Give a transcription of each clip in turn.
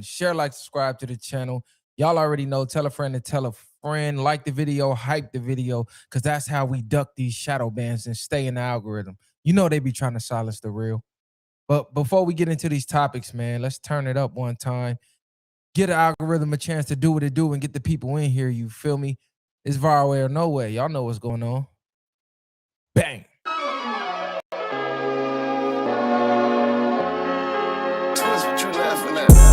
everyone. Share, like, subscribe to the channel. Y'all already know. Tell a friend to tell a friend. Like the video, hype the video, because that's how we duck these shadow bans and stay in the algorithm. You know they be trying to silence the real. But before we get into these topics, man, let's turn it up one time. Get the algorithm a chance to do what it do and get the people in here. You feel me? It's viral way or no way. Y'all know what's going on. Bang.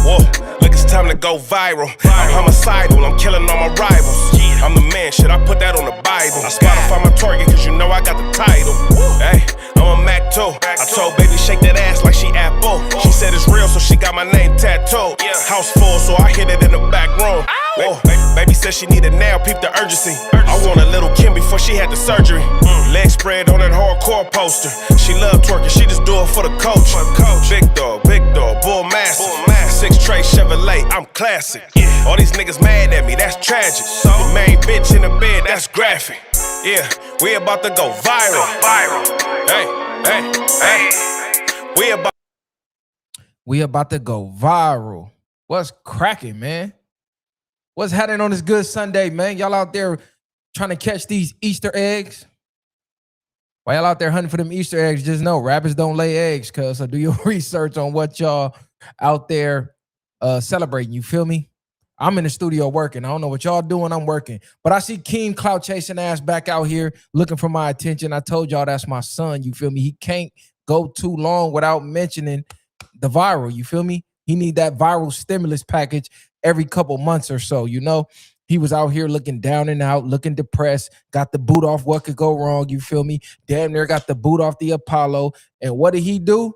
Whoa, look, it's time to go viral. I'm homicidal, I'm killing all my rivals. I'm the man, shit, I put that on the Bible. I Spotify my target, cause you know I got the title. Hey, I'm a Mac too. I told baby shake that ass like she Apple. She said it's real, so she got my name tattooed. House full, so I hit it in the back room. Whoa, baby said she need it now, peep the urgency. I want a little Kim before she had the surgery. Leg spread on that hardcore poster. She love twerking, she just do it for the coach. Big dog, bull massive. 6 tray Chevrolet, I'm classic. All these niggas mad at me, that's tragic. The main bitch in the bed, that's graphic. Yeah, we about to go viral. Hey. We about to go viral. What's cracking, man? What's happening on this good Sunday, man? Y'all out there trying to catch these Easter eggs? While y'all out there hunting for them Easter eggs, just know rabbits don't lay eggs, cuz. So do your research on what y'all out there celebrating. You feel me? I'm in the studio working. I don't know what y'all doing. I'm working. But I see Keem clout chasing ass back out here looking for my attention. I told y'all that's my son. You feel me? He can't go too long without mentioning the viral. You feel me? He need that viral stimulus package every couple months or so. You know, he was out here looking down and out, looking depressed, got the boot off What Could Go Wrong. You feel me? Damn near got the boot off the Apollo. And what did he do?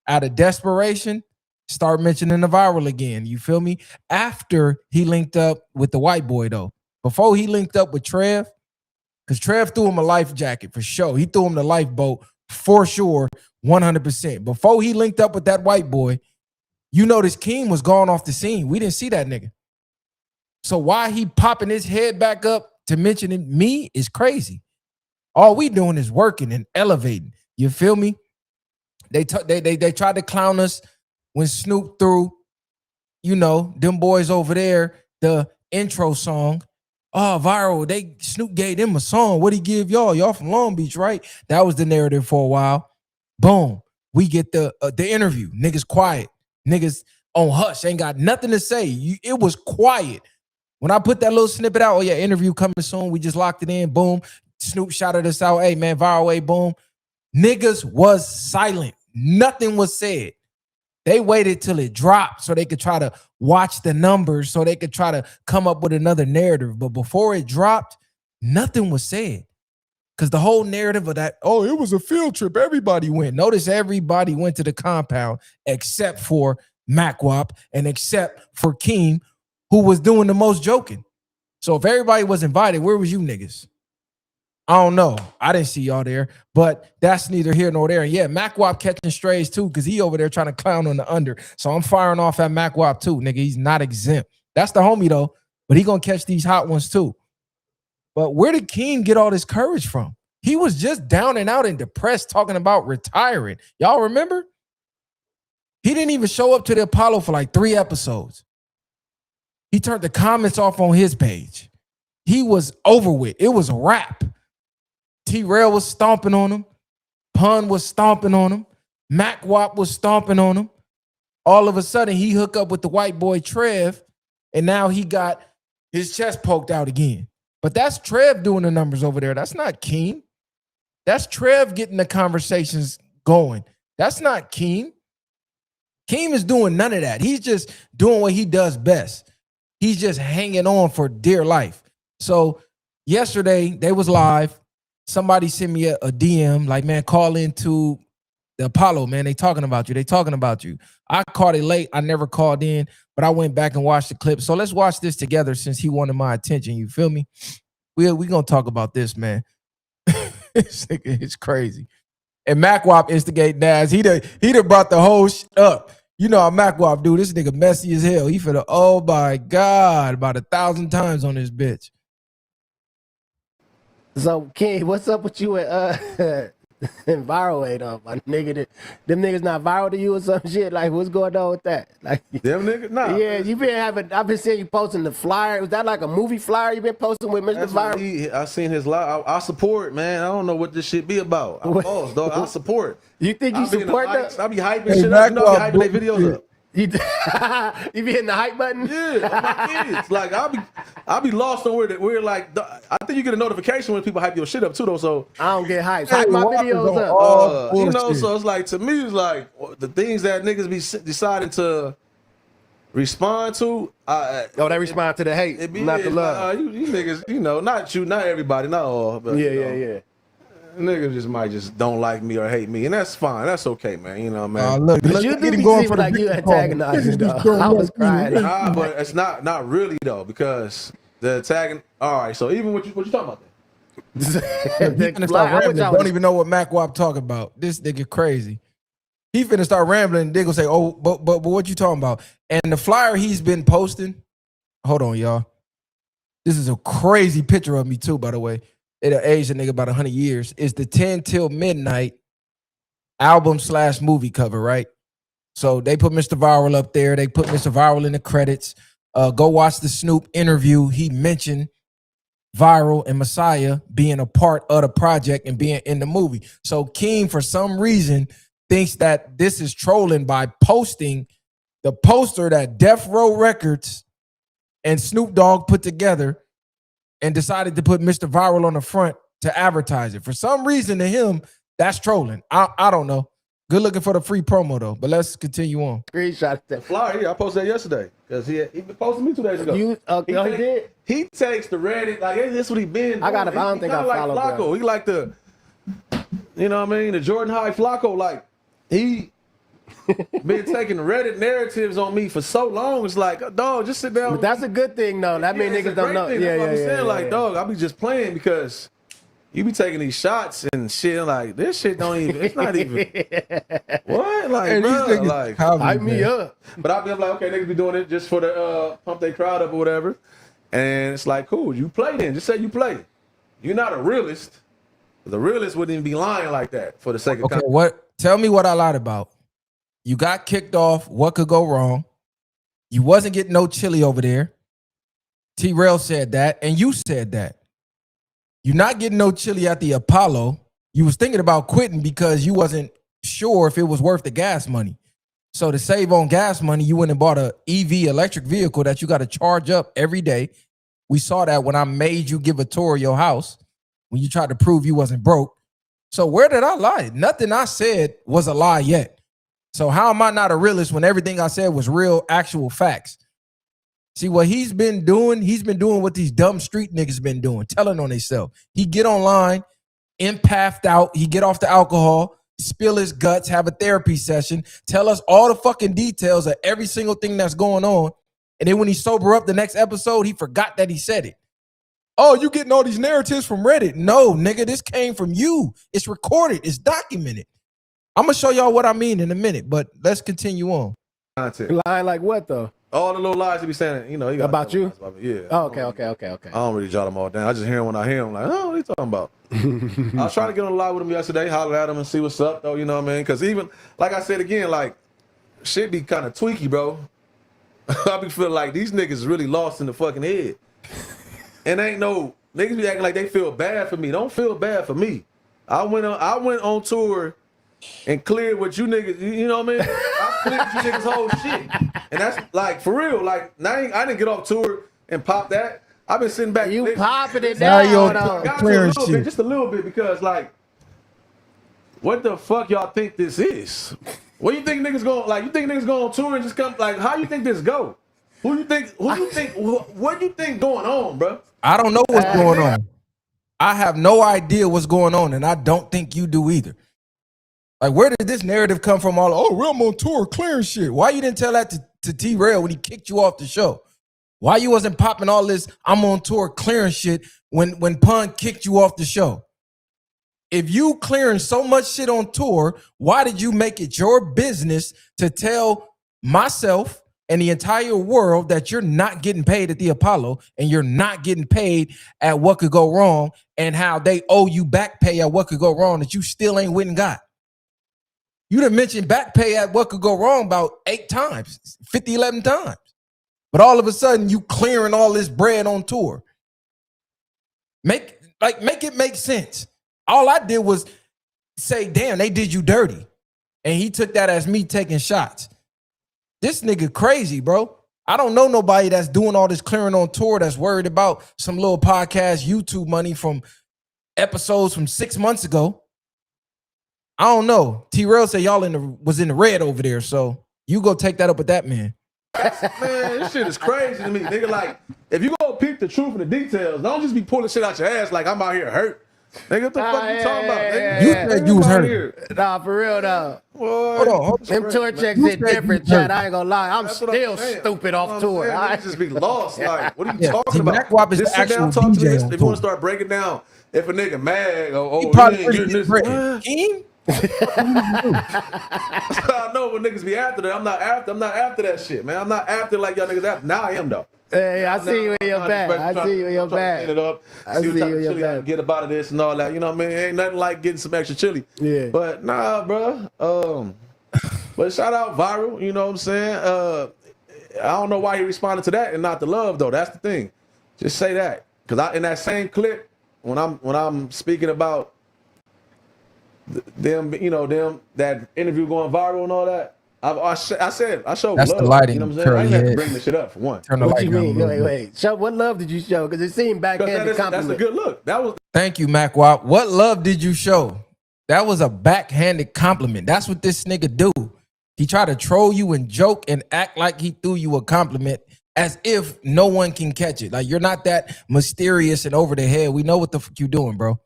Out of desperation, start mentioning the viral again. You feel me? After he linked up with the white boy, though. Before he linked up with Trev, because Trev threw him a life jacket for sure. He threw him the lifeboat for sure, 100%. Before he linked up with that white boy, you notice Keem was gone off the scene. We didn't see that nigga. So why he popping his head back up to mentioning me is crazy. All we doing is working and elevating. You feel me? They tried to clown us when Snoop threw, you know, them boys over there, the intro song. Oh, viral. Snoop gave them a song. What'd he give y'all? Y'all from Long Beach, right? That was the narrative for a while. Boom. We get the interview. Niggas quiet. Niggas on hush. Ain't got nothing to say. It was quiet. When I put that little snippet out, oh yeah, interview coming soon. We just locked it in. Boom. Snoop shouted us out. Hey, man, viral way. Boom. Niggas was silent. Nothing was said. They waited till it dropped so they could try to watch the numbers, so they could try to come up with another narrative. But before it dropped, nothing was said. Because the whole narrative of that, oh, it was a field trip. Everybody went. Notice everybody went to the compound except for MacWop and except for Keem, who was doing the most joking. So if everybody was invited, where was you niggas? I don't know. I didn't see y'all there, but that's neither here nor there. And yeah, MacWop catching strays too, because he over there trying to clown on the under. So I'm firing off at MacWop too, nigga. He's not exempt. That's the homie though, but he gonna catch these hot ones too. But where did Keem get all this courage from? He was just down and out and depressed talking about retiring. Y'all remember? He didn't even show up to the Apollo for like 3 episodes. He turned the comments off on his page. He was over with. It was a wrap. T-Rail was stomping on him. Pun was stomping on him. MacWop was stomping on him. All of a sudden, he hooked up with the white boy Trev, and now he got his chest poked out again. But that's Trev doing the numbers over there. That's not Keem. That's Trev getting the conversations going. That's not Keem. Keem is doing none of that. He's just doing what he does best. He's just hanging on for dear life. So yesterday, they was live. Somebody sent me a DM like, man, call into the Apollo, man. They talking about you. They talking about you. I caught it late. I never called in, but I went back and watched the clip. So let's watch this together since he wanted my attention. You feel me? We going to talk about this, man. It's crazy. And MacWop instigate Naz. He done brought the whole shit up. You know how MacWop do. This nigga messy as hell. He finna, oh my God, about 1,000 times on this bitch. So, Keem, what's up with you and Viral ain't up, my nigga. Them niggas not viral to you or some shit. Like, what's going on with that? Like, them niggas, nah. Yeah, you been having. I've been seeing you posting the flyer. Was that like a movie flyer you been posting with Mr. Viral? I seen his live. I support, man. I don't know what this shit be about. I'm boss, dog. I support. You think you support that? I be hyping shit up. You know, I be hyping their videos up. You be hitting the hype button? Yeah, my kids. Like I be lost on where like I think you get a notification when people hype your shit up too though. So I don't get hyped. Hype my videos up. You know, so it's like to me, it's like the things that niggas be deciding to respond to. They respond to the hate, not the love. You niggas, you know, not you, not everybody, not all. But, yeah. Niggas just might just don't like me or hate me, and that's fine. That's okay, man. You know, man. Look, you do be going for like you antagonizing, dog. I was crying. Nah, but it's not really though, because the attacking. All right, so even what you talking about? Don't even know what Mac Wap talking about. This nigga crazy. He finna start rambling. And Diggle say, "Oh, but what you talking about?" And the flyer he's been posting. Hold on, y'all. This is a crazy picture of me too, by the way. It'll age a nigga about 100 years. It's the 10 Till Midnight album/movie cover, right? So they put Mr. Viral up there. They put Mr. Viral in the credits. Go watch the Snoop interview. He mentioned Viral and Messiah being a part of the project and being in the movie. So Keem, for some reason, thinks that this is trolling by posting the poster that Death Row Records and Snoop Dogg put together and decided to put Mr. Viral on the front to advertise it. For some reason to him, that's trolling. I don't know. Good looking for the free promo though, but let's continue on. Screenshot that flyer. Yeah, I posted that yesterday because he been posting me 2 days ago. He did? He takes the Reddit, like, hey, this is what he been. I don't think I followed like Flacco. that. He like the, you know what I mean, the Jordan High Flacco. Like, he been taking Reddit narratives on me for so long. It's like, dog, just sit down. But that's a good thing, though. That means niggas don't know. Yeah. Like, dog, I be just playing because you be taking these shots and shit. Like, this shit don't even. It's not even. What? Like, hey, bro, like, hype me up. But I be like, okay, niggas be doing it just for the pump their crowd up or whatever. And it's like, cool, you play then. Just say you play. You're not a realist. The realist wouldn't even be lying like that for the sake of content. What? Tell me what I lied about. You got kicked off. What could go wrong? You wasn't getting no chili over there. T-Rail said that, and you said that. You're not getting no chili at the Apollo. You was thinking about quitting because you wasn't sure if it was worth the gas money. So to save on gas money, you went and bought a EV electric vehicle that you got to charge up every day. We saw that when I made you give a tour of your house when you tried to prove you wasn't broke. So where did I lie? Nothing I said was a lie yet. So how am I not a realist when everything I said was real, actual facts? See what he's been doing? He's been doing what these dumb street niggas been doing, telling on themselves. He get online, empathed out, he get off the alcohol, spill his guts, have a therapy session, tell us all the fucking details of every single thing that's going on. And then when he sober up the next episode, he forgot that he said it. Oh, you getting all these narratives from Reddit? No, nigga, this came from you. It's recorded. It's documented. I'm going to show y'all what I mean in a minute, but let's continue on. Lying like what, though? All the little lies he be saying, you know. He about you? Yeah. Oh, okay. I don't really jot them all down. I just hear them when I hear them. Like, oh, what are you talking about? I was trying to get on the live with him yesterday, holler at him and see what's up, though, you know what I mean? Because even, like I said again, like, shit be kind of tweaky, bro. I be feeling like these niggas really lost in the fucking head. And ain't no, niggas be acting like they feel bad for me. Don't feel bad for me. I went on tour and cleared what you niggas, you know what I mean? I cleared you niggas whole shit. And that's like, for real, like, I didn't get off tour and pop that. I've been sitting back. You popping it down. Just a little bit, because like, what the fuck y'all think this is? What you think niggas going, like, you think niggas go on tour and just come, like, how you think this go? What you think going on, bro? I don't know what's going on. I have no idea what's going on, and I don't think you do either. Like, where did this narrative come from? I'm on tour clearing shit. Why you didn't tell that to T-Rail when he kicked you off the show? Why you wasn't popping all this I'm on tour clearing shit when Pun kicked you off the show? If you clearing so much shit on tour, why did you make it your business to tell myself and the entire world that you're not getting paid at the Apollo and you're not getting paid at What Could Go Wrong, and how they owe you back pay at What Could Go Wrong that you still ain't went and got. You done mentioned back pay at What Could Go Wrong about 8 times, 50, 11 times. But all of a sudden you clearing all this bread on tour. Make it make sense. All I did was say, damn, they did you dirty. And he took that as me taking shots. This nigga crazy, bro. I don't know nobody that's doing all this clearing on tour that's worried about some little podcast YouTube money from episodes from 6 months ago. I don't know. T-Rail said y'all was in the red over there, so you go take that up with that man. Man, this shit is crazy to me, nigga. Like, if you go peep the truth and the details, don't just be pulling shit out your ass like I'm out here hurt. Nigga, what the fuck you talking about, nigga? You said you was hurt. Nah, for real though. Hold on. Them tour checks hit different, Chad. I ain't gonna lie. I'm still stupid off tour. I just be lost. Like, what are you Yeah, talking about? Wap is Just the sit down, actual talk to me. DJ If on you tour. want to start breaking down, if a nigga mad, He he probably ain't getting this. Keem? I know what niggas be after that. I'm not after that shit, man. I'm not after like y'all niggas after. Now I am though. Hey, I see you in your bag. I see you in your bag. I see you in your bag. Get about this and all that. You know what I mean? Ain't nothing like getting some extra chili. Yeah. But nah, bro. But shout out Viral. You know what I'm saying? I don't know why he responded to that and not the love though. That's the thing. Just say that, because in that same clip when I'm speaking about them, them that interview going viral and all that. I showed That's love. the lighting, You know what I'm saying? I ain't have to head. bring this shit up for one. Turn the What light you down mean? a little bit. Wait. Show what love did you show? Because it seemed backhanded That's a compliment. good look. That was Thank you, Mac Wap. What love did you show? That was a backhanded compliment. That's what this nigga do. He tried to troll you and joke and act like he threw you a compliment as if no one can catch it. Like, you're not that mysterious and over the head. We know what the fuck you doing, bro.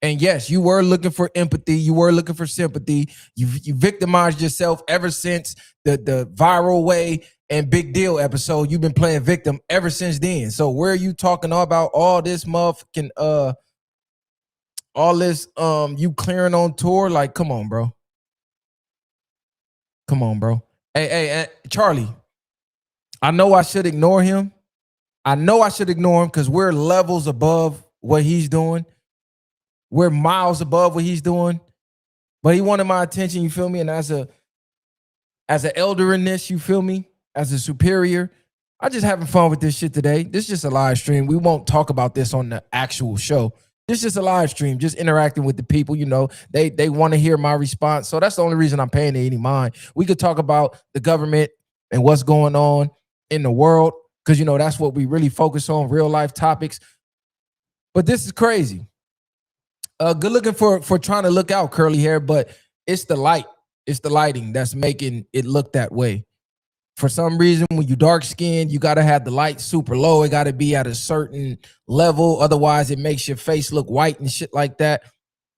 And yes, you were looking for empathy. You were looking for sympathy. You victimized yourself ever since the Viral Way and Big Deal episode. You've been playing victim ever since then. So where are you talking about all this motherfucking all this you clearing on tour? Like, come on, bro. Come on, bro. Hey, Charlie. I know I should ignore him. I know I should ignore him because we're levels above what he's doing. We're miles above what he's doing. But he wanted my attention, you feel me? And as an elder in this, you feel me? As a superior, I just having fun with this shit today. This is just a live stream. We won't talk about this on the actual show. This is just a live stream, just interacting with the people. You know, they want to hear my response. So that's the only reason I'm paying it any mind. We could talk about the government and what's going on in the world, because, you know, that's what we really focus on, real life topics. But this is crazy. Good looking for trying to look out, curly hair, but it's the light. It's the lighting that's making it look that way. For some reason, when you dark skinned, you got to have the light super low. It got to be at a certain level. Otherwise, it makes your face look white and shit like that.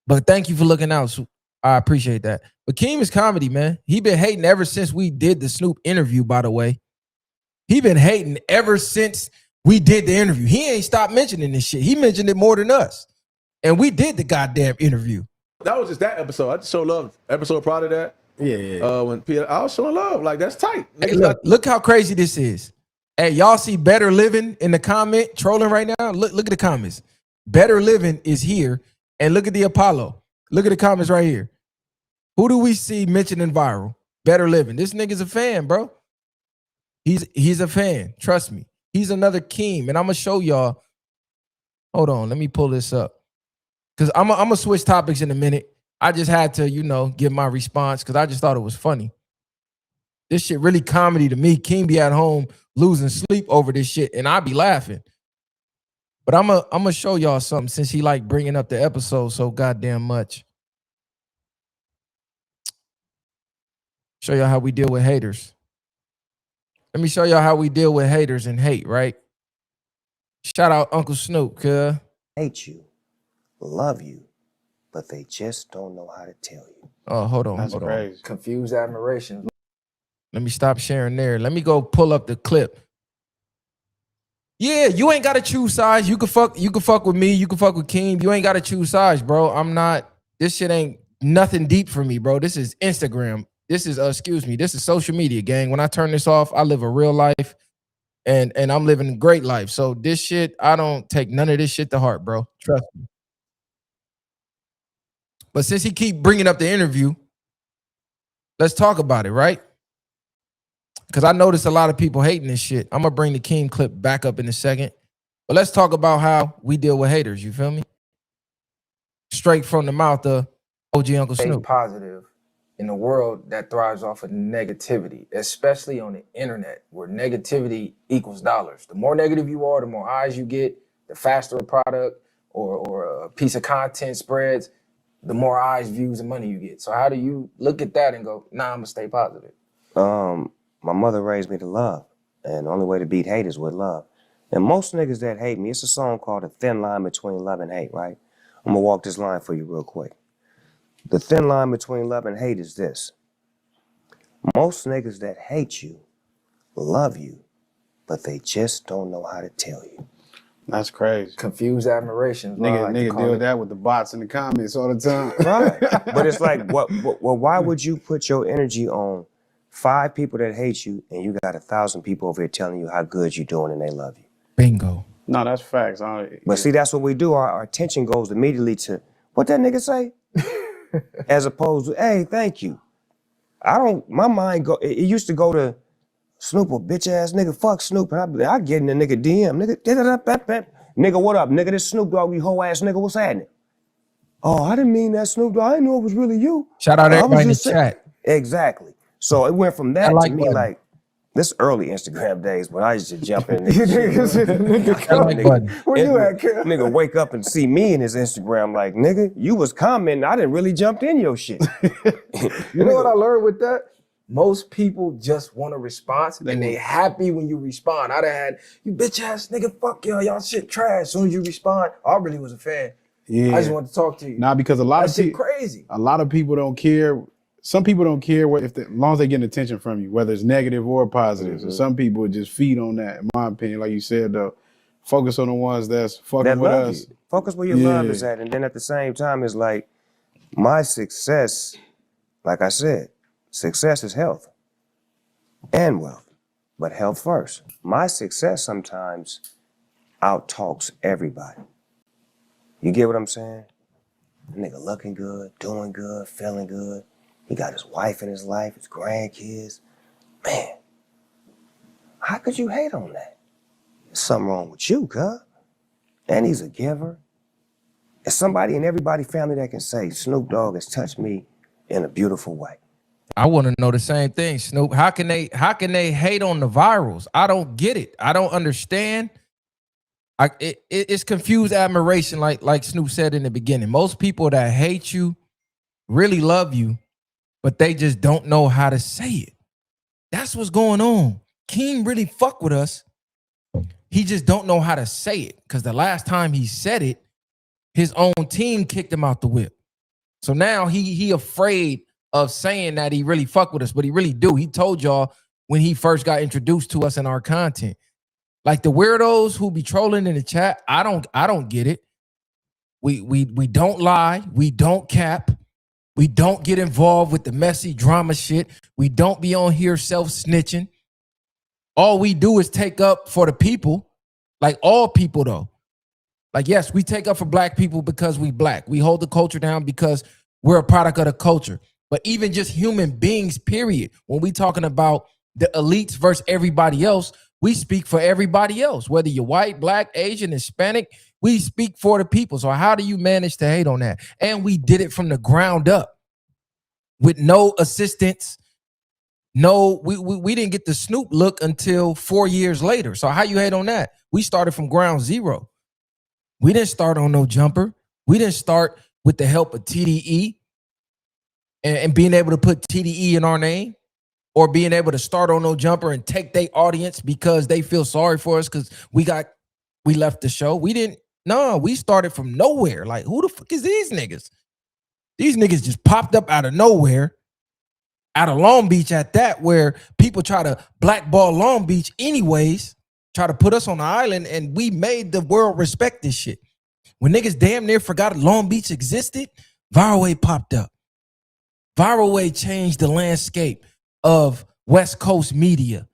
But thank you for looking out. I appreciate that. But Keem is comedy, man. He been hating ever since we did the Snoop interview, by the way. He been hating ever since we did the interview. He ain't stopped mentioning this shit. He mentioned it more than us. And we did the goddamn interview. that was just that episode. I just showed love. Episode prior to that. Yeah. When Peter, I was showing love. Like, that's tight. Hey, look how crazy this is. Hey, y'all see Better Living in the comment trolling right now? Look at the comments. Better Living is here. And look at the Apollo. Look at the comments right here. Who do we see mentioning viral? Better Living. This nigga's a fan, bro. He's a fan. Trust me. He's another Keem. And I'm going to show y'all. Hold on. Let me pull this up. Because I'm going to switch topics in a minute. I just had to, give my response because I just thought it was funny. This shit really comedy to me. Keem be at home losing sleep over this shit, and I be laughing. But I'm going to show y'all something since he like bringing up the episode so goddamn much. Show y'all how we deal with haters. Let me show y'all how we deal with haters and hate, right? Shout out Uncle Snoop, cuz. Hate you, love you, but they just don't know how to tell you. Oh, hold on. That's crazy. Confused admiration. Let me stop sharing there. Let me go pull up the clip. Yeah, you ain't gotta choose sides. You can fuck with me. You can fuck with Keem. You ain't gotta choose sides, bro. This shit ain't nothing deep for me, bro. This is Instagram. this is excuse me, this is social media, gang. When I turn this off, I live a real life and I'm living a great life. So this shit, I don't take none of this shit to heart, bro. Trust me. But since he keep bringing up the interview, let's talk about it, right? Because I noticed a lot of people hating this shit. I'm gonna bring the Keem clip back up in a second. But let's talk about how we deal with haters, you feel me? Straight from the mouth of OG Uncle Stay Snoop. positive in a world that thrives off of negativity, especially on the internet, where negativity equals dollars. The more negative you are, the more eyes you get, the faster a product or a piece of content spreads, the more eyes, views, and money you get. So how do you look at that and go, nah, I'm gonna stay positive? My mother raised me to love, and the only way to beat hate is with love. And most niggas that hate me, it's a song called A Thin Line Between Love and Hate, right? I'm gonna walk this line for you real quick. The thin line between love and hate is this. Most niggas that hate you love you, but they just don't know how to tell you. That's crazy. Confused admiration. Nigga deal with that with the bots in the comments all the time. Right. But it's like, why would you put your energy on 5 people that hate you and you got 1,000 people over here telling you how good you're doing and they love you? Bingo. No, that's facts. But see, that's what we do. Our attention goes immediately to what that nigga say, as opposed to, hey, thank you. My mind it used to go to Snoop, a bitch ass nigga, fuck Snoop, and I get in the nigga DM, nigga, what up, nigga? This Snoop Dogg, you hoe ass nigga, what's happening? Oh, I didn't mean that, Snoop Dogg. I didn't know it was really you. Shout out everybody in the chat. Exactly. So it went from that like to me button. like, this early Instagram days when I used to jump in. Like button. Where you at, kid? Nigga wake up and see me in his Instagram like, nigga, you was commenting, I didn't really jump in your shit. You know what I learned with that? Most people just want a response and they happy when you respond. I done had, you bitch ass nigga, fuck y'all shit trash. As soon as you respond, I really was a fan. Yeah. I just wanted to talk to you. Nah, because a lot That of shit people, crazy. a lot of people don't care. Some people don't care as long as they getting attention from you, whether it's negative or positive. So some people just feed on that, in my opinion. Like you said, though, focus on the ones that's fucking That with love us. you. Focus where your love is at. And then at the same time, it's like, my success, like I said, success is health and wealth, but health first. My success sometimes out-talks everybody. You get what I'm saying? The nigga looking good, doing good, feeling good. He got his wife in his life, his grandkids. Man, how could you hate on that? There's something wrong with you, cuz. And he's a giver. There's somebody in everybody's family that can say, Snoop Dogg has touched me in a beautiful way. I want to know the same thing, Snoop. How can they hate on the virals? I don't get it. I don't understand. It's confused admiration, like Snoop said in the beginning. Most people that hate you really love you, but they just don't know how to say it. That's what's going on. Keem really fuck with us. He just don't know how to say it because the last time he said it, his own team kicked him out the whip. So now he afraid of saying that he really fuck with us, but he really do. He told y'all when he first got introduced to us in our content. Like the weirdos who be trolling in the chat, I don't get it. We don't lie, we don't cap, we don't get involved with the messy drama shit. We don't be on here self-snitching. All we do is take up for the people, like all people though. Like, yes, we take up for black people because we black. We hold the culture down because we're a product of the culture. But even just human beings, period. When we talking about the elites versus everybody else, we speak for everybody else. Whether you're white, black, Asian, Hispanic, we speak for the people. So how do you manage to hate on that? And we did it from the ground up with no assistance. No, we didn't get the Snoop look until 4 years later. So how you hate on that? We started from ground zero. We didn't start on no jumper. We didn't start with the help of TDE and being able to put TDE in our name, or being able to start on no jumper and take their audience because they feel sorry for us because we left the show. We started from nowhere. Like, who the fuck is these niggas? These niggas just popped up out of nowhere, out of Long Beach at that, where people try to blackball Long Beach anyways, try to put us on the island, and we made the world respect this shit. When niggas damn near forgot Long Beach existed, Viral popped up. Viral Way changed the landscape of West Coast media.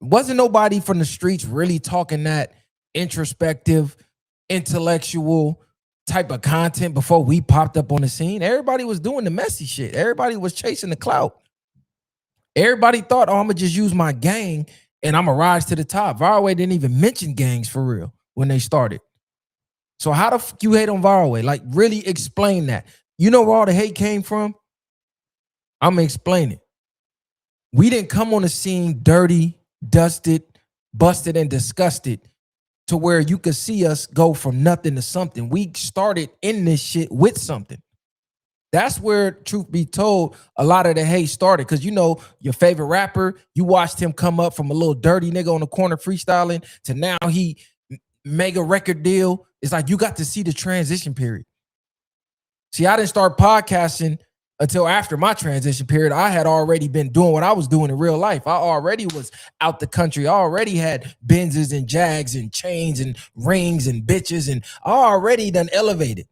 Wasn't nobody from the streets really talking that introspective, intellectual type of content before we popped up on the scene. Everybody was doing the messy shit. Everybody was chasing the clout. Everybody thought, oh, I'm gonna just use my gang and I'm gonna rise to the top. Viral Way didn't even mention gangs for real when they started. So how the fuck you hate on Viral Way? Like, really explain that. You know where all the hate came from? I'm gonna explain it. We didn't come on the scene dirty, dusted, busted, and disgusted to where you could see us go from nothing to something. We started in this shit with something. That's where, truth be told, a lot of the hate started. Because, you know, your favorite rapper, you watched him come up from a little dirty nigga on the corner freestyling to now he mega record deal. It's like you got to see the transition period. See, I didn't start podcasting until after my transition period. I had already been doing what I was doing in real life. I already was out the country. I already had Benzes and Jags and chains and rings and bitches, and I already done elevated.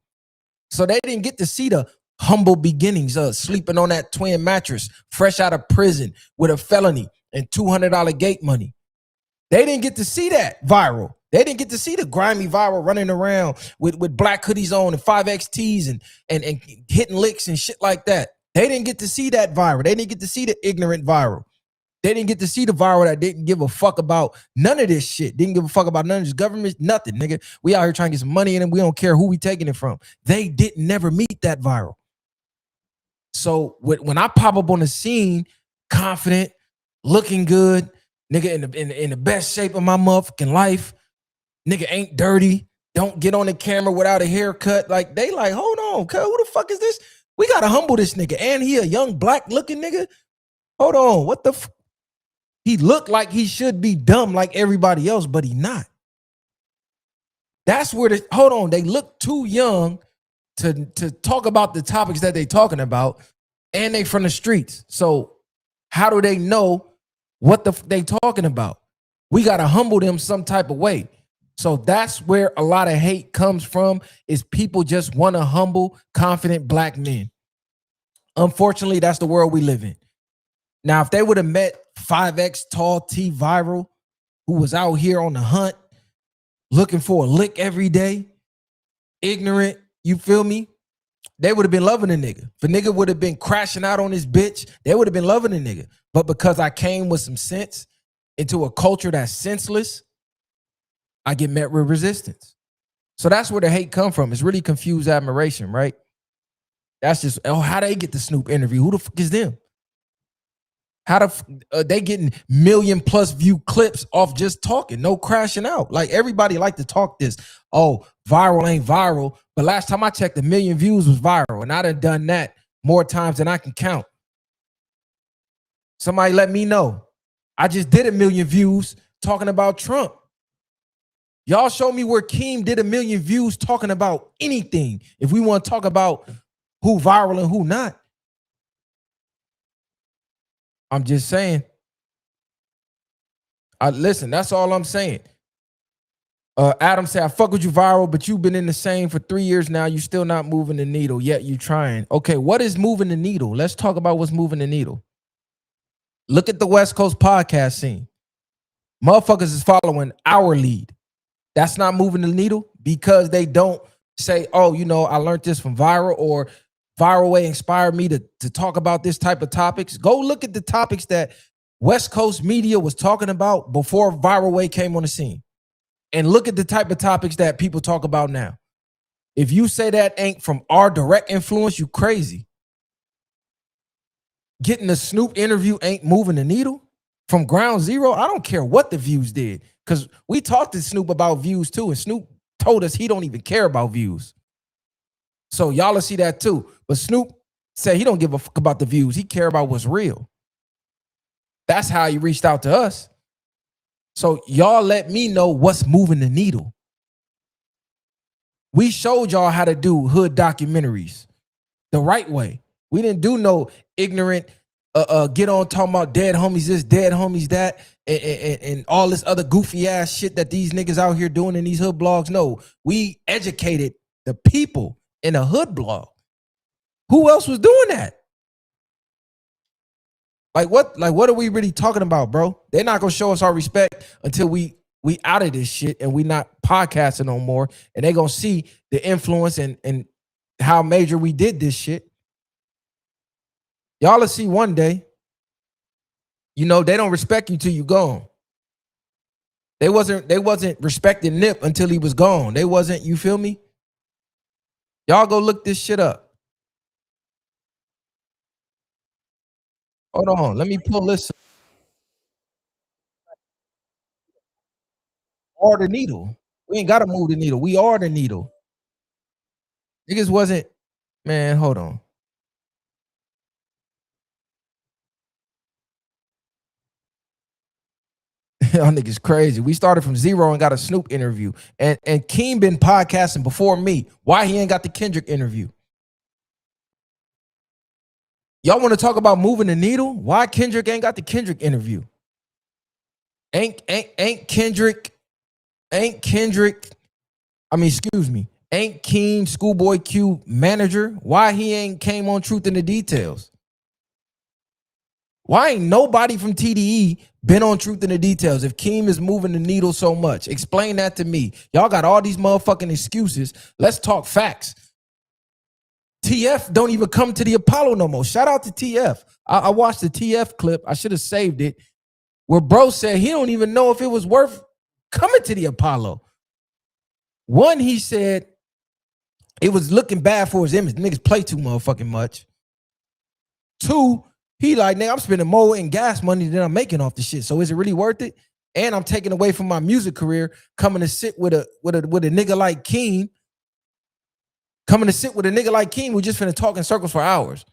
So they didn't get to see the humble beginnings of sleeping on that twin mattress, fresh out of prison with a felony and $200 gate money. They didn't get to see that viral. They didn't get to see the grimy viral running around with black hoodies on and 5XTs and hitting licks and shit like that. They didn't get to see that viral. They didn't get to see the ignorant viral. They didn't get to see the viral that didn't give a fuck about none of this shit. Didn't give a fuck about none of this government, nothing, nigga. We out here trying to get some money in and we don't care who we taking it from. They didn't never meet that viral. So when I pop up on the scene, confident, looking good, nigga in the best shape of my motherfucking life, nigga ain't dirty, don't get on the camera without a haircut. Like, they like, hold on, cuz, who the fuck is this? We gotta humble this nigga. And he a young black looking nigga. Hold on, what the he looked like he should be dumb like everybody else, but he not. That's where they look too young to talk about the topics that they talking about, and they from the streets. So how do they know what they talking about? We gotta humble them some type of way. So that's where a lot of hate comes from, is people just want to humble, confident black men. Unfortunately, that's the world we live in. Now, if they would have met 5X Tall T Viral, who was out here on the hunt, looking for a lick every day, ignorant, you feel me? They would have been loving the nigga. If a nigga would have been crashing out on this bitch, they would have been loving the nigga. But because I came with some sense into a culture that's senseless, I get met with resistance. So that's where the hate come from. It's really confused admiration, right? That's just, oh, how they get the Snoop interview? Who the fuck is them? How they getting million+ view clips off just talking, no crashing out? Like, everybody like to talk this. Oh, viral ain't viral. But last time I checked, 1 million views was viral. And I done that more times than I can count. Somebody let me know. I just did 1 million views talking about Trump. Y'all show me where Keem did 1 million views talking about anything. If we want to talk about who viral and who not. I'm just saying. Listen, that's all I'm saying. Adam said, I fuck with you viral, but you've been in the same for 3 years now. You still not moving the needle, yet you trying. Okay, what is moving the needle? Let's talk about what's moving the needle. Look at the West Coast podcast scene. Motherfuckers is following our lead. That's not moving the needle because they don't say, oh, you know, I learned this from viral, or Viral Way inspired me to talk about this type of topics. Go look at the topics that West Coast media was talking about before Viral Way came on the scene. And look at the type of topics that people talk about now. If you say that ain't from our direct influence, you crazy. Getting the Snoop interview ain't moving the needle from ground zero. I don't care what the views did, because we talked to Snoop about views too, and Snoop told us he don't even care about views. So y'all will see that too. But Snoop said he don't give a fuck about the views. He care about what's real. That's how he reached out to us. So y'all let me know what's moving the needle. We showed y'all how to do hood documentaries the right way. We didn't do no ignorant, get on talking about dead homies this, dead homies that, and all this other goofy ass shit that these niggas out here doing in these hood blogs. No, we educated the people in a hood blog. Who else was doing that? Like what are we really talking about, bro? They're not gonna show us our respect until we out of this shit and we not podcasting no more. And they gonna see the influence and how major we did this shit. Y'all will see one day. You know, they don't respect you till you gone. They wasn't respecting Nip until he was gone. They wasn't, you feel me? Y'all go look this shit up. Hold on, let me pull this. Are the needle. We ain't gotta move the needle. We are the needle. Niggas wasn't, man, hold on. Y'all niggas crazy. We started from zero and got a Snoop interview. And Keem been podcasting before me. Why he ain't got the Kendrick interview? Y'all want to talk about moving the needle? Why Kendrick ain't got the Kendrick interview? Ain't Kendrick, ain't Keem Schoolboy Q manager? Why he ain't came on Truth in the Details? Why ain't nobody from TDE been on Truth in the Details if Keem is moving the needle so much? Explain that to me. Y'all got all these motherfucking excuses. Let's talk facts. TF don't even come to the Apollo no more. Shout out to TF. I watched the TF clip. I should have saved it. Where bro said he don't even know if it was worth coming to the Apollo. One, he said it was looking bad for his image. Niggas play too motherfucking much. Two, he like, nigga, I'm spending more in gas money than I'm making off the shit. So is it really worth it? And I'm taking away from my music career, coming to sit with a nigga like Keem. Coming to sit with a nigga like Keem, we just finna talk in circles for hours.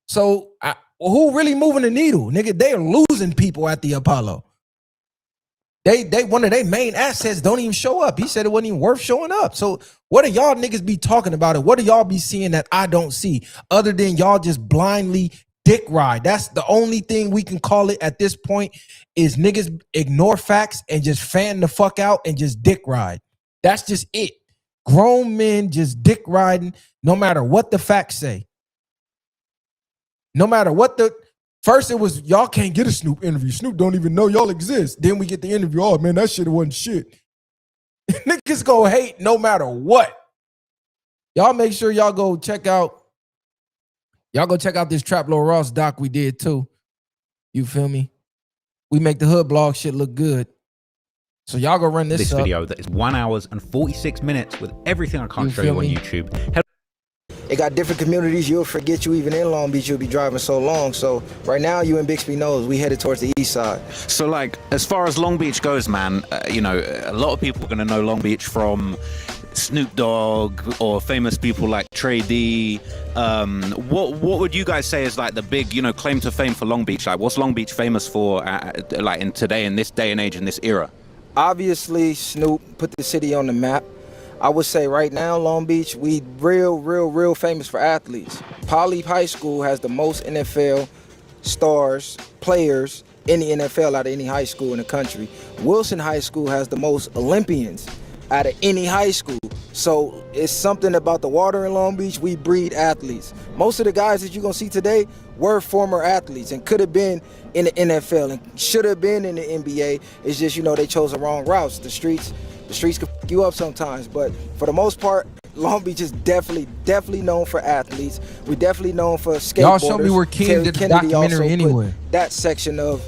So who really moving the needle? Nigga, they are losing people at the Apollo. They one of their main assets don't even show up. He said it wasn't even worth showing up. So what do y'all niggas be talking about it? What do y'all be seeing that I don't see? Other than y'all just blindly dick ride. That's the only thing we can call it at this point is niggas ignore facts and just fan the fuck out and just dick ride. That's just it. Grown men just dick riding no matter what the facts say. No matter what first it was, y'all can't get a Snoop interview. Snoop don't even know y'all exist. Then we get the interview. Oh, man, that shit wasn't shit. Niggas go hate no matter what. Y'all make sure y'all go check out this Trap Lord Ross doc we did too. You feel me? We make the hood blog shit look good. So y'all go run this video that is 1 hour and 46 minutes with everything I can't show you on YouTube. It got different communities. You'll forget you even in Long Beach. You'll be driving so long. So right now, you and Bixby knows we headed towards the east side. So like, as far as Long Beach goes, man, you know, a lot of people are going to know Long Beach from Snoop Dogg or famous people like Trey D. What would you guys say is like the big, you know, claim to fame for Long Beach? Like, what's Long Beach famous for, like in this day and age, in this era? Obviously, Snoop put the city on the map. I would say right now, Long Beach, we real famous for athletes. Poly High School has the most NFL stars, players in the NFL out of any high school in the country. Wilson High School has the most Olympians out of any high school. So it's something about the water in Long Beach. We breed athletes. Most of the guys that you're gonna see today were former athletes and could have been in the NFL and should have been in the NBA. It's just, you know, they chose the wrong routes. The streets could fuck you up sometimes, but for the most part, Long Beach is definitely known for athletes. We're definitely known for skateboarders. Y'all show me where Keem did the documentary anyway. That section of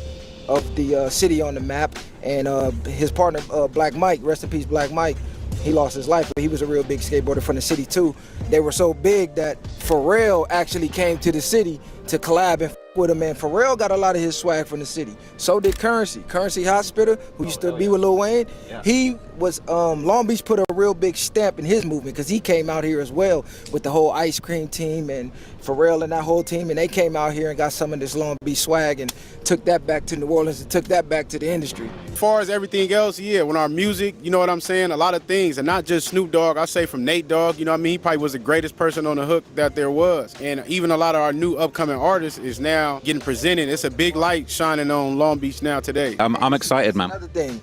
the city on the map, and his partner Black Mike, rest in peace Black Mike, he lost his life, but he was a real big skateboarder from the city too. They were so big that Pharrell actually came to the city to collab and with him, and Pharrell got a lot of his swag from the city. So did Currency Hospital, who used to be with Lil Wayne. Yeah. He was, Long Beach put a real big stamp in his movement because he came out here as well with the whole ice cream team and Pharrell and that whole team, and they came out here and got some of this Long Beach swag and took that back to New Orleans and took that back to the industry. As far as everything else, yeah, when our music, you know what I'm saying, a lot of things, and not just Snoop Dogg, I say from Nate Dogg, you know what I mean, he probably was the greatest person on the hook that there was. And even a lot of our new upcoming artists is now getting presented. It's a big light shining on Long Beach now today. I'm excited, man. Another thing,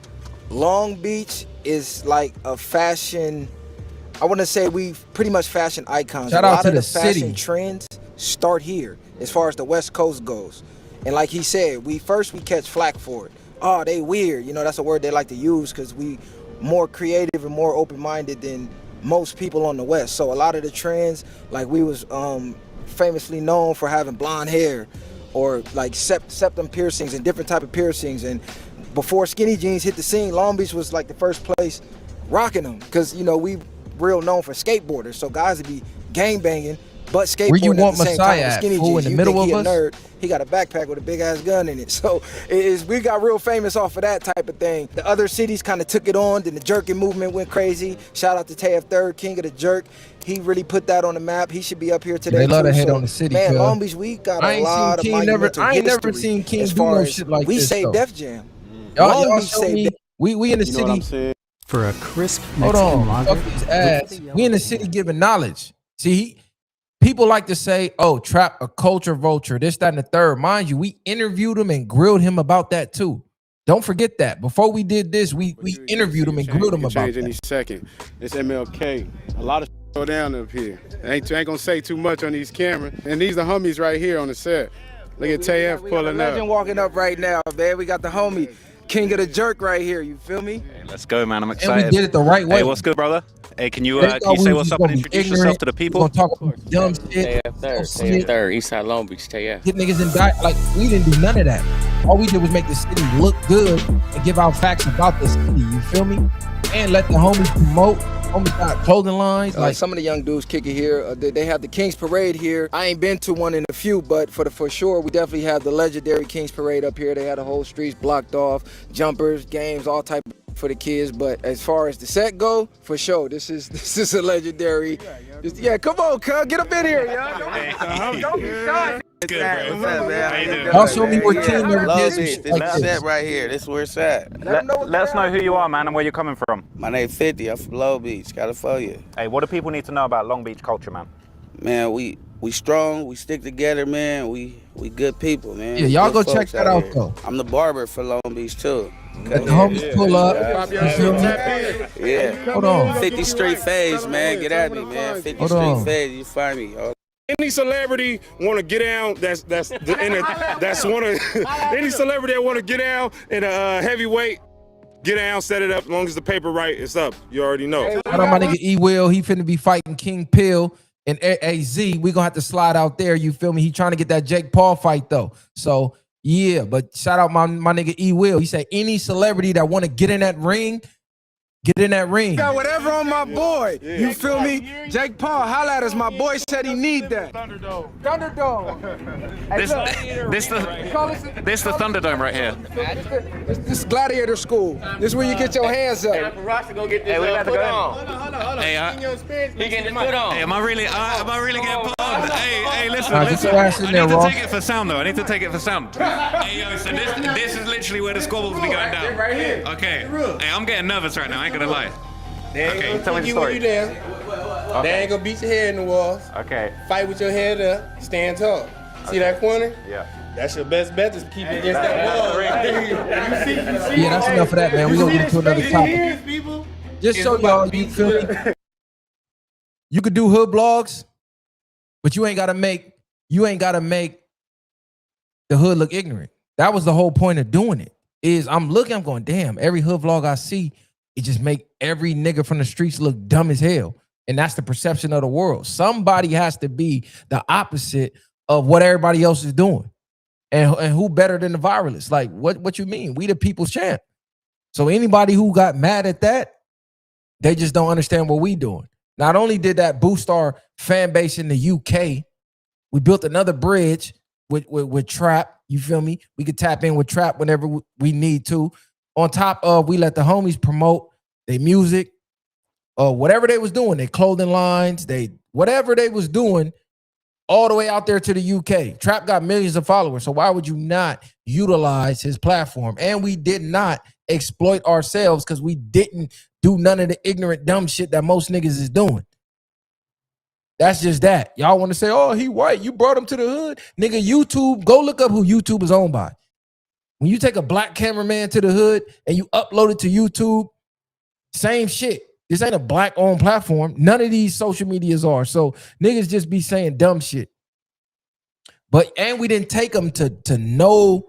Long Beach is like a fashion, I want to say we pretty much fashion icons. Shout out to the fashion city. Trends start here. as far as the West Coast goes. And like he said, we catch flack for it. Oh, they weird. You know, that's a word they like to use because we more creative and more open-minded than most people on the West. So a lot of the trends, like we was famously known for having blonde hair or like septum piercings and different type of piercings. And before skinny jeans hit the scene, Long Beach was like the first place rocking them because, you know, we real known for skateboarders. So guys would be gang banging, but skateboarding Where you at want the same Messiah time with at? skinny Fool, jeans. in the You middle think he a of us? nerd. He got a backpack with a big ass gun in it. So we got real famous off of that type of thing. The other cities kind of took it on. Then the jerking movement went crazy. Shout out to TF3rd, King of the Jerk. He really put that on the map. He should be up here today. They love too. to hate So, on the city. man, cuz. Long Beach, we got I a ain't lot of seen Keem monumental I ain't never history seen Keem as do far no as shit like we this. say though. Def Jam. Y'all Long Beach show say me. Def. We in the You know what I'm city. saying? For a crisp Hold Mexican on, lager. fuck his ass. We in the city giving knowledge. See, people like to say, "Oh, Trap a culture vulture." This, that, and the third. Mind you, we interviewed him and grilled him about that too. Don't forget that. Before we did this, we interviewed him and grilled him about change any that. second. It's MLK. A lot of go down up here. I ain't gonna say too much on these cameras. And these are homies right here on the set. Look at TF We got a pulling legend up. walking up right now, man. We got the homie, King of the Jerk right here. You feel me? Hey, let's go, man. I'm And excited. we did it the right way. Hey, what's good, brother? Hey, can you They thought say we what's was up gonna and be introduce ignorant. yourself to the We people? gonna talk about dumb shit. TF3rd, Eastside Long Beach, TF. Get niggas in die. Like, we didn't do none of that. All we did was make the city look good and give out facts about the city. You feel me? And let the homies promote. Homies got clothing lines. Like, Some of the young dudes kick it here. They have the King's Parade here. I ain't been to one in a few, but for sure, we definitely have the legendary King's Parade up here. They had the whole streets blocked off, jumpers, games, all type for the kids. But as far as the set go, for sure, this is a legendary. Yeah, come on, cuz, get up in here, y'all. Don't be shy. Good, bro. What's up, man? How you doing? y'all show me where Keem ever Long did some Beach, shit this like is this. set right here. This is where it's at. Let us know who you are, man, and where you're coming from. My name 50. I'm from Long Beach, California. Hey, what do people need to know about Long Beach culture, man? Man, we strong. We stick together, man. We good people, man. Yeah, y'all Good go check folks that out, here. though. I'm the barber for Long Beach too. Let the homies pull up. You feel me? Yeah. Hold on. 50 Street Phase, man. Get at me, man. 50 Hold Street on. Phase. You find me. Any celebrity want to get down? That's one of any celebrity that want to get down in a heavyweight. Get down, set it up. As long as the paper right, it's up. You already know. Shout out my nigga E Will. He finna be fighting King Pill and AZ. We gonna have to slide out there. You feel me? He trying to get that Jake Paul fight though. So yeah, but shout out my nigga E Will. He said any celebrity that want to get in that ring, get in that ring. Got whatever on my boy. You feel me? Jake Paul, holla at us. My boy said he need that. Thunderdome. This the Thunderdome right here. This gladiator school. This is where you get your hands up. Hey, we about to go in. Hey, am I really getting pumped? Hey, listen. Get your ass in I there, need to Ross. take it for sound, though. Hey, yo, so this is literally where the squabbles be going down. Right here. Okay. Hey, I'm getting nervous right now. I ain't gonna lie. Okay, tell me the You story. down. They ain't gonna beat your head in the walls. Okay. Fight with your head up. Stand tall. See that corner? Yeah. That's your best bet to keep it against that wall. You see? Yeah, that's enough of that, man. We gonna get to another topic. People. Just so y'all, you feel me? You could do hood blogs, but you ain't gotta make the hood look ignorant. That was the whole point of doing it. Is I'm going, damn, every hood vlog I see, it just make every nigga from the streets look dumb as hell. And that's the perception of the world. Somebody has to be the opposite of what everybody else is doing. And who better than the viralists? Like, what you mean? We the people's champ. So anybody who got mad at that, they just don't understand what we doing. Not only did that boost our fan base in the UK, we built another bridge with Trap. You feel me? We could tap in with Trap whenever we need to. On top of, we let the homies promote their music, or whatever they was doing, their clothing lines, whatever they was doing, all the way out there to the UK. Trap got millions of followers, so why would you not utilize his platform? And we did not exploit ourselves because we didn't do none of the ignorant, dumb shit that most niggas is doing. That's just that. Y'all want to say, oh, he white. You brought him to the hood. Nigga, YouTube, go look up who YouTube is owned by. When you take a black cameraman to the hood and you upload it to YouTube, same shit. This ain't a black-owned platform. None of these social medias are. So niggas just be saying dumb shit. and we didn't take them to no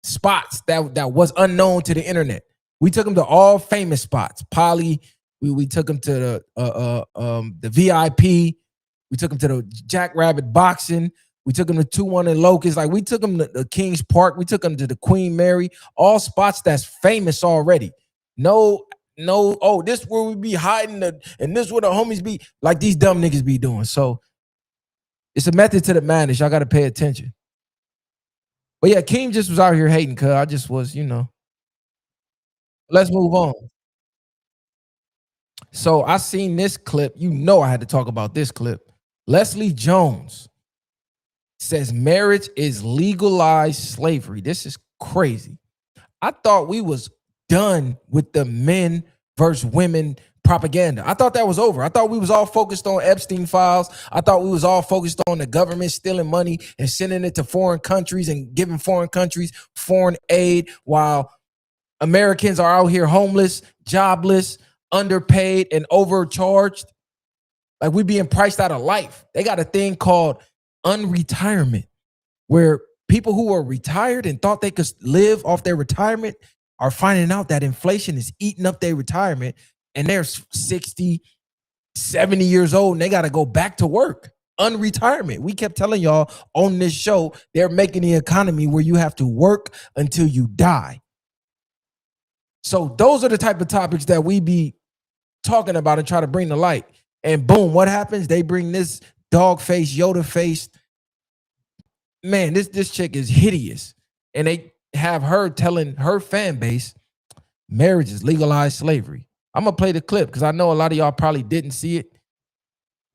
spots that was unknown to the internet. We took them to all famous spots. Poly, we took them to the VIP. We took them to the Jackrabbit Boxing. We took them to 2-1 and Locust. Like we took them to the Kings Park. We took them to the Queen Mary. All spots that's famous already. No, oh, this where we be hiding and this where the homies be. Like these dumb niggas be doing. So it's a method to the madness. Y'all got to pay attention. But yeah, Keem just was out here hating, cuz I just was, Let's move on. So I seen this clip. I had to talk about this clip. Leslie Jones says marriage is legalized slavery. This is crazy. I thought we was done with the men versus women propaganda. I thought that was over. I thought we was all focused on Epstein files. I thought we was all focused on the government stealing money and sending it to foreign countries and giving foreign countries foreign aid while Americans are out here homeless, jobless, underpaid, and overcharged. Like we being priced out of life. They got a thing called unretirement where people who are retired and thought they could live off their retirement are finding out that inflation is eating up their retirement and they're 60, 70 years old and they got to go back to work. Unretirement. We kept telling y'all on this show, they're making the economy where you have to work until you die. So those are the type of topics that we be talking about and try to bring to light. And boom, what happens? They bring this dog face, Yoda face. Man, this chick is hideous. And they have her telling her fan base, marriage is legalized slavery. I'm going to play the clip because I know a lot of y'all probably didn't see it.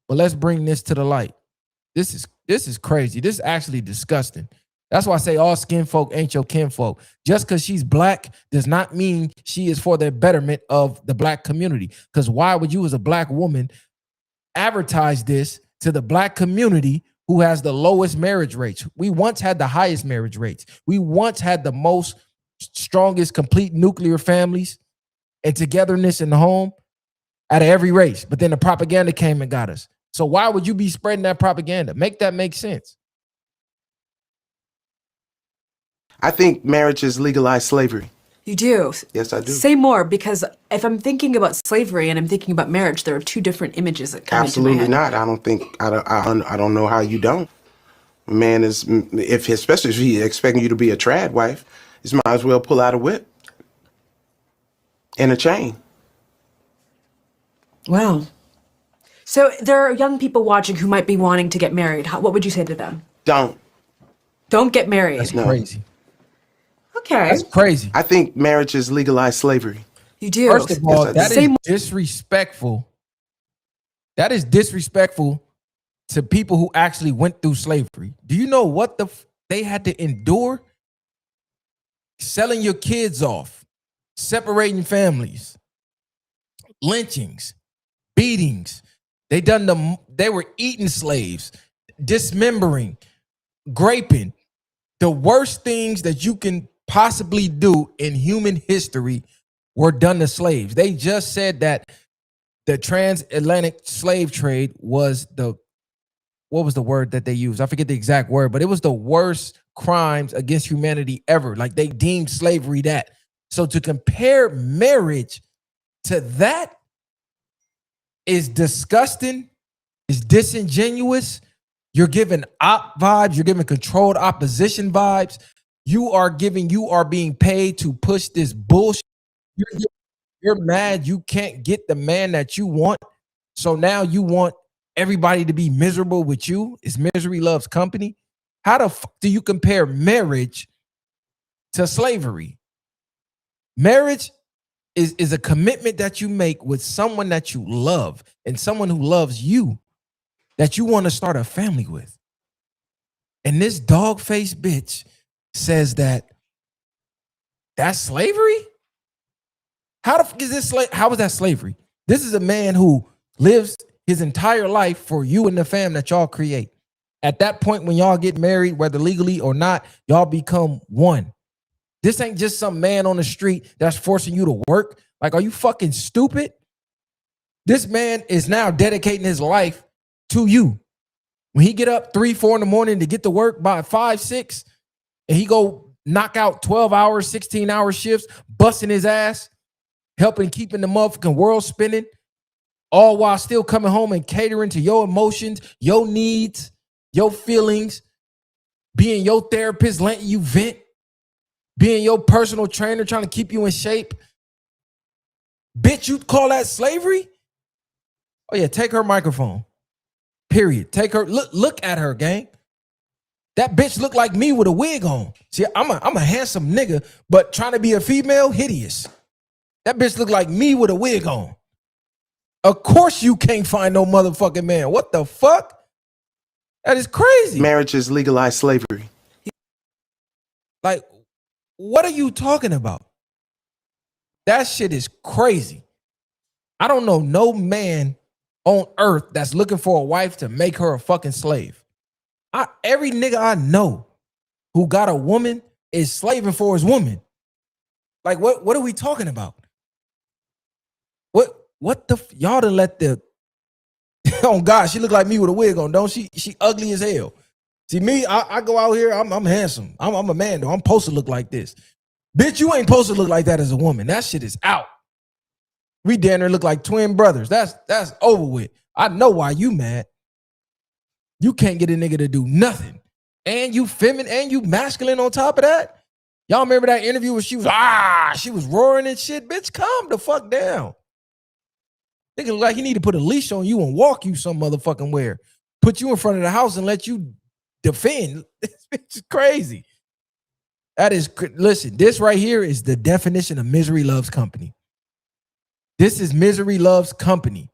But let's bring this to the light. This is crazy. This is actually disgusting. That's why I say all skin folk ain't your kinfolk. Just because she's black does not mean she is for the betterment of the black community. Because why would you as a black woman advertise this to the black community who has the lowest marriage rates? We once had the highest marriage rates. We once had the most strongest complete nuclear families and togetherness in the home out of every race. But then the propaganda came and got us. So why would you be spreading that propaganda? Make that make sense. I think marriage is legalized slavery. You do? Yes, I do. Say more, because if I'm thinking about slavery and I'm thinking about marriage, there are two different images that come into my Absolutely head. not. I don't know how you don't. A man is, especially if he's expecting you to be a trad wife, he might as well pull out a whip and a chain. Wow. So there are young people watching who might be wanting to get married. What would you say to them? Don't get married. That's crazy. Okay. That's crazy. I think marriage is legalized slavery. You do? First of all, Yes, that is disrespectful. That is disrespectful to people who actually went through slavery. Do you know what they had to endure? Selling your kids off, separating families, lynchings, beatings. They were eating slaves, dismembering, graping. The worst things that you can possibly do in human history were done to slaves. They just said that the transatlantic slave trade was what was the word that they used? I forget the exact word, but it was the worst crimes against humanity ever. Like they deemed slavery that. So to compare marriage to that is disgusting, is disingenuous. You're giving op vibes. You're giving controlled opposition vibes. You are being paid to push this bullshit. You're mad you can't get the man that you want. So now you want everybody to be miserable with you. It's misery loves company. How the fuck do you compare marriage to slavery? Marriage is a commitment that you make with someone that you love and someone who loves you, that you want to start a family with. And this dog-faced bitch says that's slavery? How the fuck is this how is that slavery? This is a man who lives his entire life for you and the fam that y'all create. At that point, when y'all get married, whether legally or not, y'all become one. This ain't just some man on the street that's forcing you to work. Like, are you fucking stupid? This man is now dedicating his life to you. When he get up 3, 4 in the morning to get to work by 5, 6, and he go knock out 12-hour, 16-hour shifts, busting his ass, helping keeping the motherfucking world spinning, all while still coming home and catering to your emotions, your needs, your feelings, being your therapist, letting you vent, being your personal trainer, trying to keep you in shape. Bitch, you call that slavery? Oh yeah, take her microphone. Period. Take her. Look at her, gang. That bitch look like me with a wig on. See, I'm a handsome nigga, but trying to be a female, hideous. That bitch look like me with a wig on. Of course you can't find no motherfucking man. What the fuck? That is crazy. Marriage is legalized slavery. Like, what are you talking about? That shit is crazy. I don't know no man on earth that's looking for a wife to make her a fucking slave. Every nigga I know who got a woman is slaving for his woman. Like, what are we talking about? What the y'all done let the oh God, she look like me with a wig on, don't she? She ugly as hell. See me, I go out here, I'm handsome. I'm a man though. I'm supposed to look like this. Bitch, you ain't supposed to look like that as a woman. That shit is out. We damn near look like twin brothers. That's over with. I know why you mad. You can't get a nigga to do nothing. And you feminine and you masculine on top of that. Y'all remember that interview where she was roaring and shit? Bitch, calm the fuck down. Nigga look like he need to put a leash on you and walk you some motherfucking where. Put you in front of the house and let you defend. This bitch is crazy. That is, listen, this right here is the definition of misery loves company. This is misery loves company.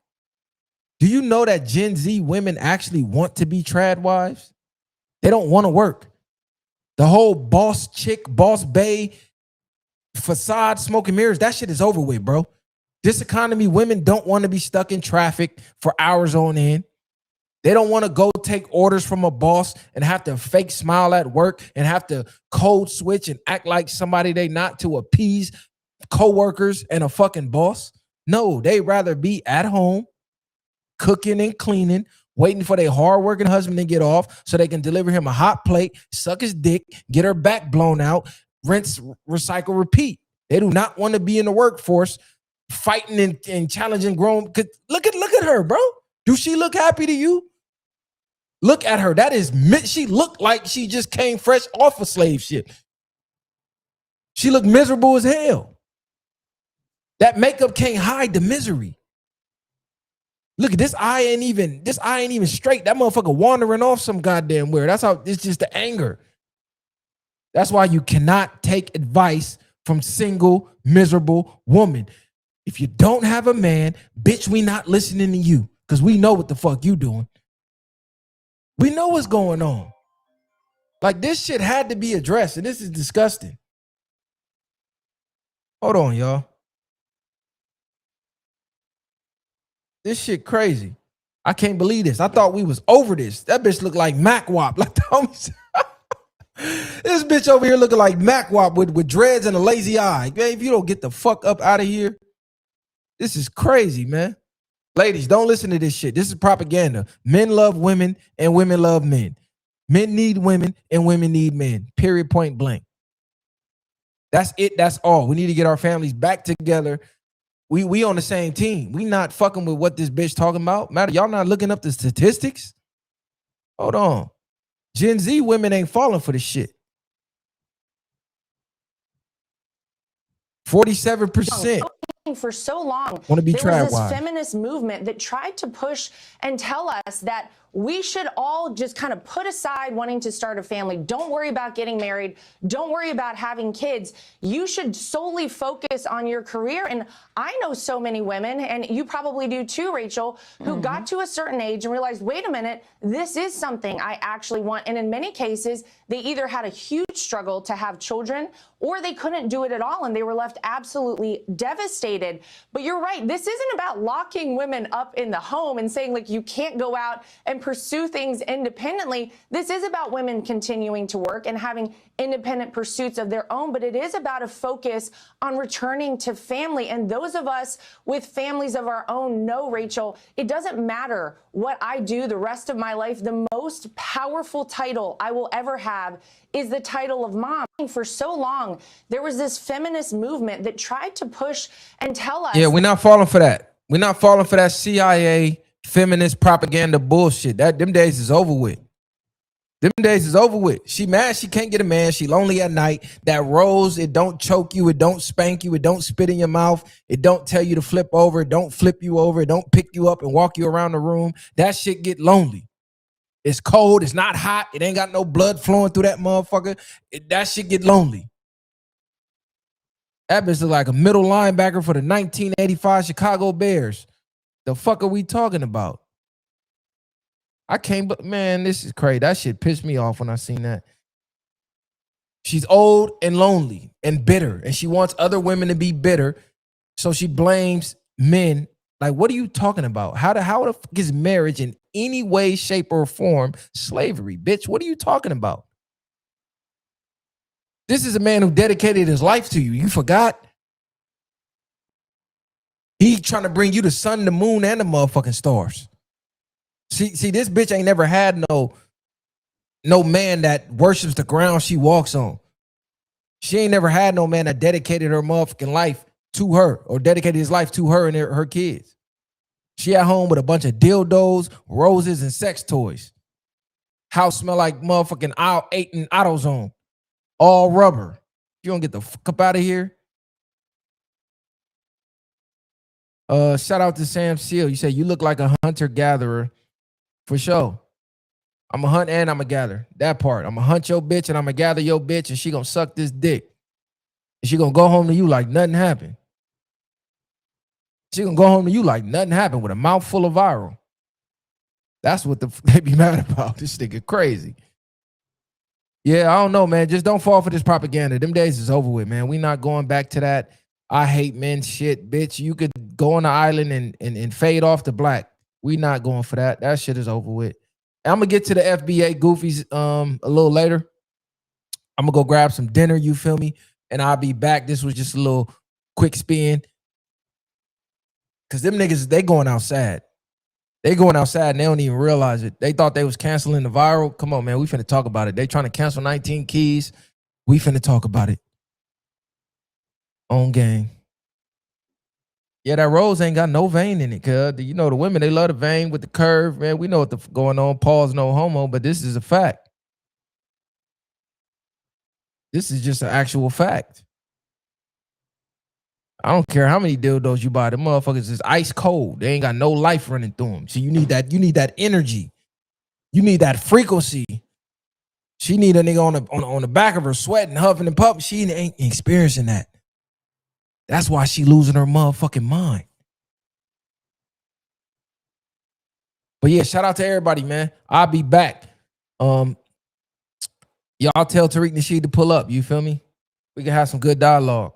Do you know that Gen Z women actually want to be trad wives? They don't want to work. The whole boss chick, boss bae, facade, smoke and mirrors, that shit is over with, bro. This economy, women don't want to be stuck in traffic for hours on end. They don't want to go take orders from a boss and have to fake smile at work and have to code switch and act like somebody they not to appease coworkers and a fucking boss. No, they rather be at home, cooking and cleaning, waiting for their hardworking husband to get off so they can deliver him a hot plate, suck his dick, get her back blown out, rinse, recycle, repeat. They do not want to be in the workforce fighting and challenging grown. Look at her, bro. Do she look happy to you? Look at her. That is, she looked like she just came fresh off of slave shit. She looked miserable as hell. That makeup can't hide the misery. Look at this eye ain't even straight. That motherfucker wandering off some goddamn where. That's how it's just the anger. That's why you cannot take advice from single, miserable woman. If you don't have a man, bitch, we not listening to you because we know what the fuck you doing. We know what's going on. Like, this shit had to be addressed, and this is disgusting. Hold on, y'all. This shit crazy. I can't believe this. I thought we was over this. That bitch looked like Mac Wop. Like, this bitch over here looking like Mac Wop with dreads and a lazy eye. Man, if you don't get the fuck up out of here, this is crazy, man. Ladies, don't listen to this shit. This is propaganda. Men love women and women love men. Men need women and women need men. Period, point blank. That's it. That's all. We need to get our families back together. We on the same team. We not fucking with what this bitch talking about. Matter, y'all not looking up the statistics? Hold on. Gen Z women ain't falling for this shit. 47%. For so long, there was this feminist movement that tried to push and tell us that we should all just kind of put aside wanting to start a family. Don't worry about getting married. Don't worry about having kids. You should solely focus on your career. And I know so many women, and you probably do too, Rachel, who got to a certain age and realized, wait a minute, this is something I actually want. And in many cases, they either had a huge struggle to have children or they couldn't do it at all, and they were left absolutely devastated. But you're right. This isn't about locking women up in the home and saying, like, you can't go out and pursue things independently. This is about women continuing to work and having independent pursuits of their own, but it is about a focus on returning to family. And those of us with families of our own know, Rachel, it doesn't matter what I do the rest of my life. The most powerful title I will ever have is the title of mom. For so long, there was this feminist movement that tried to push and tell us. Yeah, we're not falling for that. We're not falling for that CIA feminist propaganda bullshit. Them days is over with. Them days is over with. She mad she can't get a man. She lonely at night. That rose, it don't choke you. It don't spank you. It don't spit in your mouth. It don't tell you to flip over. It don't flip you over. It don't pick you up and walk you around the room. That shit get lonely. It's cold. It's not hot. It ain't got no blood flowing through that motherfucker. That shit get lonely. That bitch look like a middle linebacker for the 1985 Chicago Bears. The fuck are we talking about? I can't, but man, this is crazy. That shit pissed me off when I seen that. She's old and lonely and bitter, and she wants other women to be bitter, so she blames men. Like, what are you talking about? How the fuck is marriage in any way, shape, or form slavery, bitch? What are you talking about? This is a man who dedicated his life to you. You forgot? He trying to bring you the sun, the moon, and the motherfucking stars. See, this bitch ain't never had no man that worships the ground she walks on. She ain't never had no man that dedicated her motherfucking life to her or dedicated his life to her and her kids. She at home with a bunch of dildos, roses, and sex toys. House smell like motherfucking aisle 8 in AutoZone. All rubber. You don't get the fuck up out of here. Shout out to Sam Seal. You say you look like a hunter-gatherer. For sure. I'm a hunt and I'm a gather. That part. I'm gonna hunt your bitch and I'm gonna gather your bitch and she gonna suck this dick. And she gonna go home to you like nothing happened. She gonna go home to you like nothing happened with a mouth full of viral. That's what they be mad about. This nigga crazy. Yeah, I don't know, man. Just don't fall for this propaganda. Them days is over with, man. We not going back to that I hate men shit, bitch. You could go on the island and fade off to black. We not going for that. That shit is over with. I'm gonna get to the FBA goofies a little later. I'm gonna go grab some dinner, you feel me? And I'll be back. This was just a little quick spin. Cause them niggas, they going outside. They going outside and they don't even realize it. They thought they was canceling the viral. Come on, man. We finna talk about it. They trying to cancel 19 Keys. We finna talk about it. On game. Yeah, that rose ain't got no vein in it, cuz. You know, the women, they love the vein with the curve, man. We know what the going on. Pause, no homo, but this is a fact. This is just an actual fact. I don't care how many dildos you buy. The motherfuckers is ice cold. They ain't got no life running through them. So you need that energy. You need that frequency. She need a nigga on the back of her sweating, huffing and puffing. She ain't experiencing that. That's why she losing her motherfucking mind. But yeah, shout out to everybody, man. I'll be back. Y'all tell Tariq Nasheed to pull up. You feel me? We can have some good dialogue.